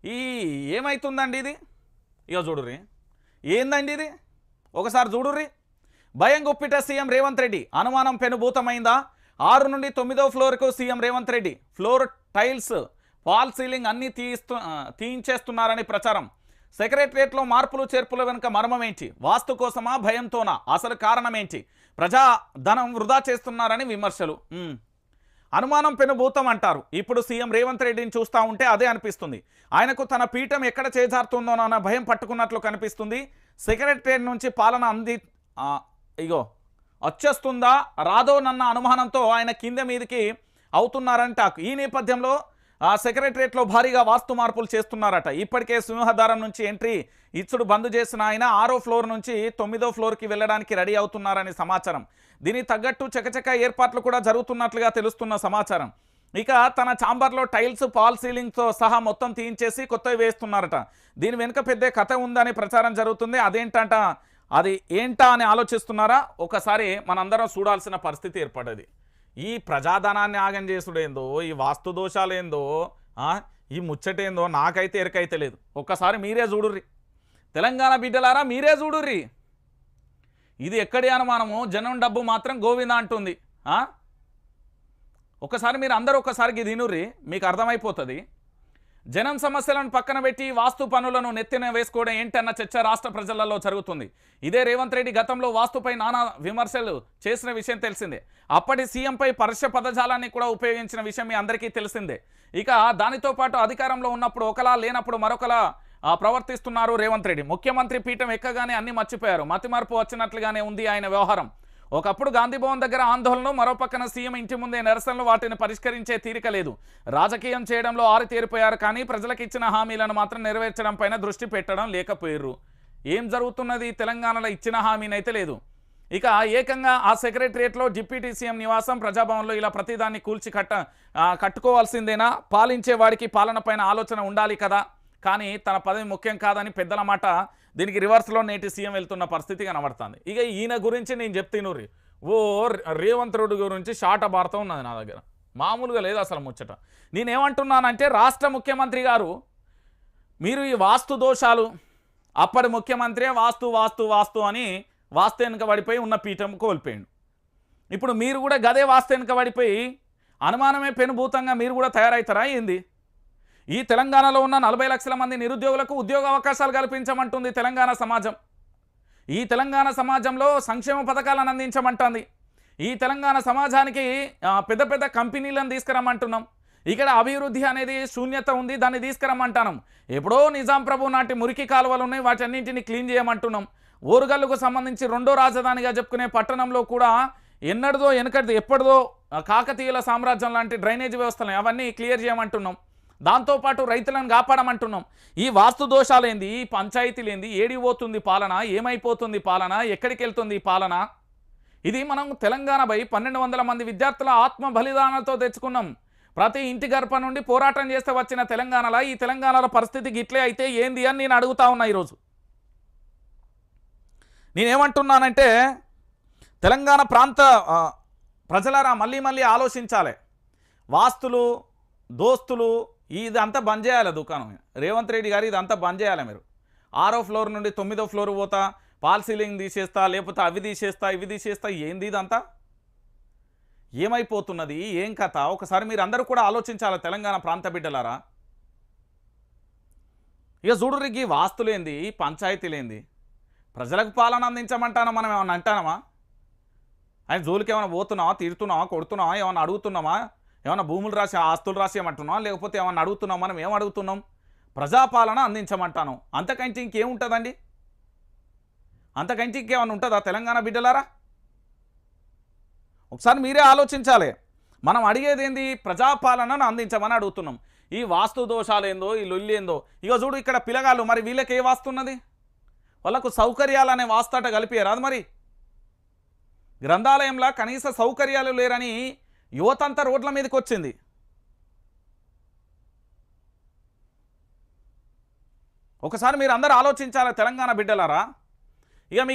ఈ ఏమైతుందండి ఇది? ఇక చూడుర్రి, ఏందండి ఇది? ఒకసారి చూడుర్రి. భయం గుప్పిట సీఎం రేవంత్ రెడ్డి, అనుమానం పెనుభూతమైందా? 6 నుండి 9వ ఫ్లోర్కు CM Revanth Reddy. Floor tiles, fall ceiling అన్నీ తీయించేస్తున్నారని ప్రచారం. సెక్రటరియట్లో మార్పులు చేర్పుల వెనుక మర్మమేంటి? వాస్తు కోసమా, భయంతోనా? అసలు కారణమేంటి? ప్రజా ధనం వృధా చేస్తున్నారని విమర్శలు. అనుమానం పెనుభూతం అంటారు. ఇప్పుడు సీఎం రేవంత్ రెడ్డిని చూస్తూ ఉంటే అదే అనిపిస్తుంది. ఆయనకు తన పీఠం ఎక్కడ చేజారుతుందోనన్న భయం పట్టుకున్నట్లు కనిపిస్తుంది. సెక్రటరియట్ నుంచి పాలన ఇగో వచ్చేస్తుందా రాదోనన్న అనుమానంతో ఆయన కింద మీదకి అవుతున్నారని టాక్. ఈ నేపథ్యంలో సెక్రటరియట్లో భారీగా వాస్తు మార్పులు చేస్తున్నారట. ఇప్పటికే సింహద్వారం నుంచి ఎంట్రీ ఇచ్చుడు బంద్ చేసిన ఆయన 6వ ఫ్లోర్ నుంచి 9వ ఫ్లోర్కి వెళ్ళడానికి రెడీ అవుతున్నారని సమాచారం. దీనికి తగ్గట్టు చకచక ఏర్పాట్లు కూడా జరుగుతున్నట్లుగా తెలుస్తున్న సమాచారం. ఇక తన ఛాంబర్లో టైల్స్, ఫాల్ సీలింగ్తో సహా మొత్తం తీయించేసి కొత్తవి వేస్తున్నారట. దీని వెనుక పెద్ద కథ ఉందని ప్రచారం జరుగుతుంది. అదేంటంట, అది ఏంటా అని ఆలోచిస్తున్నారా? ఒకసారి మనందరం చూడాల్సిన పరిస్థితి ఏర్పడది. ఈ ప్రజాధనాన్ని ఆగం చేసుడేందో, ఈ వాస్తు దోషాలేందో, ఈ ముచ్చటేందో నాకైతే ఎరకైతే లేదు. ఒక్కసారి మీరే చూడుర్రి, తెలంగాణ బిడ్డలారా మీరే చూడుర్రి. ఇది ఎక్కడి అనుమానము? జనం డబ్బు మాత్రం గోవింద అంటుంది. ఒకసారి మీరు అందరూ ఒక్కసారికి తినుర్రి, మీకు అర్థమైపోతుంది. జనం సమస్యలను పక్కన పెట్టి వాస్తు పనులను నెత్తిన వేసుకోవడం ఏంటన్న చర్చ రాష్ట్ర ప్రజలలో జరుగుతుంది. ఇదే రేవంత్ రెడ్డి గతంలో వాస్తుపై నానా విమర్శలు చేసిన విషయం తెలిసిందే. అప్పటి సీఎంపై పరుష పదజాలాన్ని కూడా ఉపయోగించిన విషయం మీ అందరికీ తెలిసిందే. ఇక దానితో పాటు అధికారంలో ఉన్నప్పుడు ఒకలా, లేనప్పుడు మరొకలా ప్రవర్తిస్తున్నారు రేవంత్ రెడ్డి. ముఖ్యమంత్రి పీఠం ఎక్కగానే అన్ని మర్చిపోయారు. మతిమార్పు వచ్చినట్లుగానే ఉంది ఆయన వ్యవహారం. ఒకప్పుడు గాంధీభవన్ దగ్గర ఆందోళనలు, మరోపక్కన సీఎం ఇంటి ముందే నిరసనలు, వాటిని పరిష్కరించే తీరిక లేదు. రాజకీయం చేయడంలో ఆరితేరిపోయారు, కానీ ప్రజలకు ఇచ్చిన హామీలను మాత్రం నెరవేర్చడం పైన దృష్టి పెట్టడం లేకపోయారు. ఏం జరుగుతున్నది? తెలంగాణలో ఇచ్చిన హామీనైతే లేదు. ఇక ఏకంగా ఆ సెక్రటరియట్లో డిప్యూటీ సీఎం నివాసం, ప్రజాభవన్లో ఇలా ప్రతిదాన్ని కూల్చి కట్టుకోవాల్సిందేనా? పాలించే వాడికి పాలన పైన ఆలోచన ఉండాలి కదా, కానీ తన పదవి ముఖ్యం కాదని పెద్దల మాట. దీనికి రివర్స్లో నేటి సీఎం వెళ్తున్న పరిస్థితి కనబడుతుంది. ఇక ఈయన గురించి నేను చెప్తాను. రేవంత్ రెడ్డి గురించి షాట భారతం ఉన్నది నా దగ్గర, మామూలుగా లేదు అసలు ముచ్చట. నేనేమంటున్నానంటే, రాష్ట్ర ముఖ్యమంత్రి గారు, మీరు ఈ వాస్తు దోషాలు, అప్పటి ముఖ్యమంత్రి వాస్తు వాస్తు వాస్తు అని వాస్తు వెనుక పడిపోయి ఉన్న పీఠం కోల్పోయిండు. ఇప్పుడు మీరు కూడా గదే వాస్తు వెనుక పడిపోయి అనుమానమే పెనుభూతంగా మీరు కూడా తయారవుతారా ఏంది? ఈ తెలంగాణలో ఉన్న 40 లక్షల మంది నిరుద్యోగులకు ఉద్యోగ అవకాశాలు కల్పించమంటుంది తెలంగాణ సమాజం. ఈ తెలంగాణ సమాజంలో సంక్షేమ పథకాలను అందించమంటుంది. ఈ తెలంగాణ సమాజానికి పెద్ద పెద్ద కంపెనీలను తీసుకురమ్మంటున్నాం. ఇక్కడ అభివృద్ధి అనేది శూన్యత ఉంది, దాన్ని తీసుకురమ్మంటున్నాం. ఎప్పుడో నిజాం ప్రభు నాటి మురికి కాలువలు ఉన్నాయి, వాటన్నింటినీ క్లీన్ చేయమంటున్నాం. ఓరుగల్లుకు సంబంధించి 2వ రాజధానిగా చెప్పుకునే పట్టణంలో కూడా ఎన్నడదో వెనకటిదో ఎప్పటిదో కాకతీయుల సామ్రాజ్యం లాంటి డ్రైనేజ్ వ్యవస్థలు అవన్నీ క్లియర్ చేయమంటున్నాం. దాంతోపాటు రైతులను కాపాడమంటున్నాం. ఈ వాస్తు దోషాలేంది? ఈ పంచాయతీలేంది? ఏడిపోతుంది పాలన? ఏమైపోతుంది పాలన? ఎక్కడికి వెళ్తుంది ఈ పాలన? ఇది మనం తెలంగాణపై 1200 మంది విద్యార్థుల ఆత్మ బలిదానాలతో తెచ్చుకున్నాం. ప్రతి ఇంటి గర్భ నుండి పోరాటం చేస్తే వచ్చిన తెలంగాణలో ఈ తెలంగాణలో పరిస్థితి గిట్లే అయితే ఏంది అని నేను అడుగుతా ఉన్నా. ఈరోజు నేనేమంటున్నానంటే, తెలంగాణ ప్రాంత ప్రజలారా మళ్ళీ మళ్ళీ ఆలోచించాలి. వాస్తులు, దోస్తులు ఇదంతా బంద్ చేయాలి. దుకాణం రేవంత్ రెడ్డి గారు ఇదంతా బంద్ చేయాలి. మీరు 6వ ఫ్లోర్ నుండి 9వ ఫ్లోర్ పోతా, ఫాల్ సీలింగ్ తీసేస్తా, లేకపోతే అవి తీసేస్తా, ఇవి తీసేస్తా, ఏంది ఇదంతా? ఏమైపోతున్నది? ఏం కథ? ఒకసారి మీరు అందరూ కూడా ఆలోచించాలి తెలంగాణ ప్రాంత బిడ్డలారా. ఇక చూడురికి వాస్తులేంది, పంచాయతీలేంది, ప్రజలకు పాలన అందించమంటానా? మనం ఏమన్నా అంటానమా? ఆయన జోలికి ఏమైనా పోతున్నావా? తీరుతున్నావా? కొడుతున్నావా? ఏమన్నా అడుగుతున్నామా? ఏమన్నా భూములు రాసి ఆస్తులు రాసేయమంటున్నాం, లేకపోతే ఏమన్నా అడుగుతున్నాం? మనం ఏం అడుగుతున్నాం? ప్రజాపాలన అందించమంటాను. అంతకంటే ఇంకేముంటుందండి? అంతకంటే ఇంకేమన్నా ఉంటుందా తెలంగాణ బిడ్డలారా? ఒకసారి మీరే ఆలోచించాలి. మనం అడిగేది ఏంది? ప్రజాపాలనను అందించమని అడుగుతున్నాం. ఈ వాస్తు దోషాలేందో, ఈ లొల్లి ఏందో. ఇక చూడు ఇక్కడ పిల్లగాళ్ళు, మరి వీళ్ళకి ఏ వాస్తున్నది? వాళ్ళకు సౌకర్యాలు అనే వాస్తాట కలిపియరాదు. మరి గ్రంథాలయంలో కనీస సౌకర్యాలు లేరని యువతంతా రోడ్ల మీదకి వచ్చింది. ఒకసారి మీరు అందరూ ఆలోచించాలి తెలంగాణ బిడ్డలారా. ఇక మీకు